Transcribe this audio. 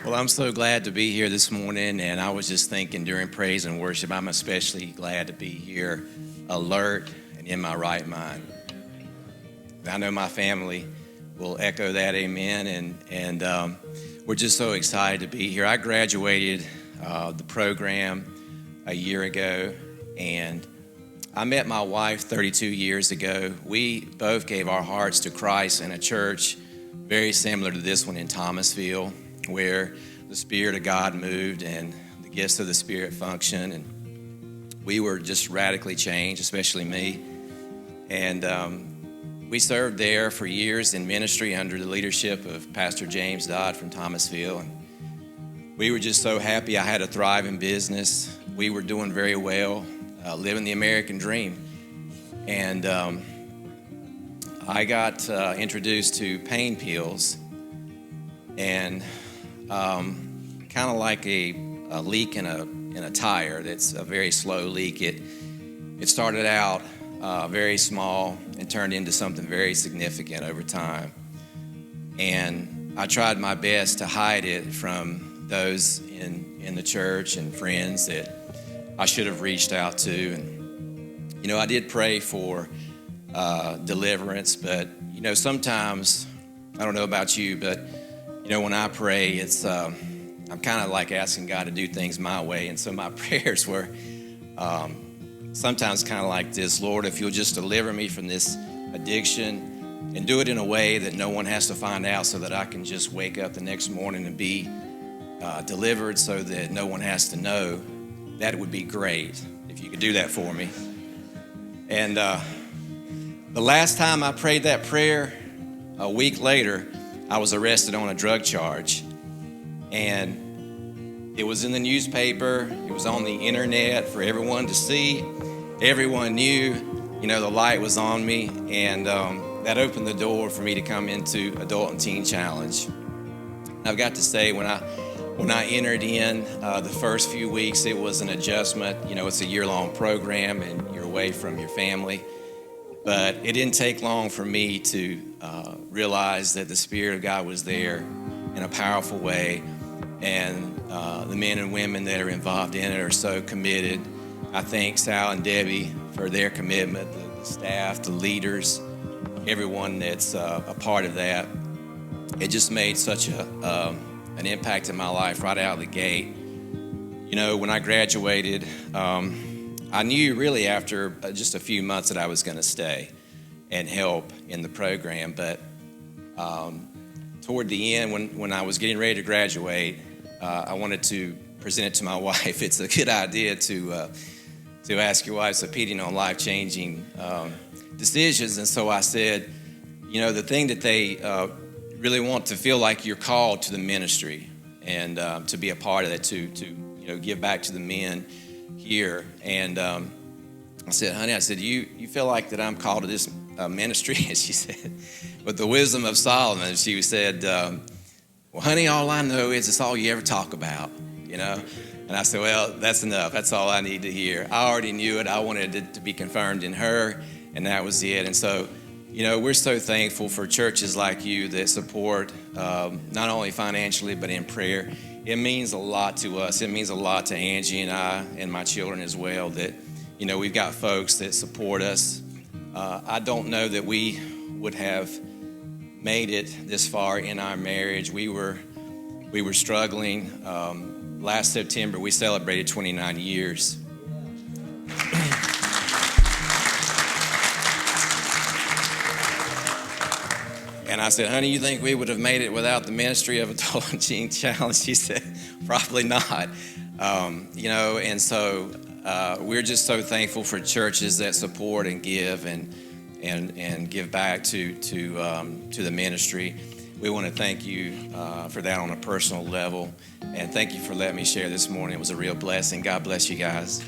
Well, I'm so glad to be here this morning, and I was just thinking during praise and worship, I'm especially glad to be here, alert and in my right mind. I know my family will echo that, amen, and we're just so excited to be here. I graduated the program a year ago, and I met my wife 32 years ago. We both gave our hearts to Christ in a church very similar to this one in Thomasville, where the Spirit of God moved and the gifts of the Spirit functioned, and we were just radically changed, especially me. And we served there for years in ministry under the leadership of Pastor James Dodd from Thomasville, and we were just so happy. I had a thriving business. We were doing very well, living the American dream. And I got introduced to pain pills, and kind of like a leak in a tire. That's a very slow leak. It started out very small and turned into something very significant over time. And I tried my best to hide it from those in the church and friends that I should have reached out to. And you know, I did pray for deliverance, but you know, sometimes, I don't know about you, but you know, when I pray, it's I'm kind of like asking God to do things my way, and so my prayers were sometimes kind of like this: Lord, if you'll just deliver me from this addiction and do it in a way that no one has to find out, so that I can just wake up the next morning and be delivered, so that no one has to know, that would be great if you could do that for me. And the last time I prayed that prayer, a week later, I was arrested on a drug charge. And it was in the newspaper, it was on the internet for everyone to see. Everyone knew, you know, the light was on me, and that opened the door for me to come into Adult and Teen Challenge. I've got to say, when I entered in the first few weeks, it was an adjustment. You know, it's a year-long program, and you're away from your family. But it didn't take long for me to realize that the Spirit of God was there in a powerful way, and the men and women that are involved in it are so committed. I thank Sal and Debbie for their commitment, the staff, the leaders, everyone that's a part of that. It just made such an impact in my life right out of the gate. You know, when I graduated, I knew really after just a few months that I was going to stay and help in the program, but toward the end, when I was getting ready to graduate, I wanted to present it to my wife. It's a good idea to ask your wife's opinion on life-changing decisions. And so I said, you know, the thing that they really want to feel like you're called to the ministry and to be a part of that, to you know, give back to the men here. And I said, honey, you feel like that I'm called to this ministry? And she said, with the wisdom of Solomon, she said, well, honey, all I know is it's all you ever talk about, you know? And I said, well, that's enough. That's all I need to hear. I already knew it. I wanted it to be confirmed in her, and that was it. And so, you know, we're so thankful for churches like you that support not only financially, but in prayer. It means a lot to us. It means a lot to Angie and I and my children as well, that, you know, we've got folks that support us. I don't know that we would have made it this far in our marriage. We were struggling. Last September, we celebrated 29 years. And I said, honey, you think we would have made it without the ministry of Adult and Teen Challenge? She said, probably not. You know, and so we're just so thankful for churches that support and give and give back to the ministry. We want to thank you for that on a personal level, and thank you for letting me share this morning. It was a real blessing. God bless you guys.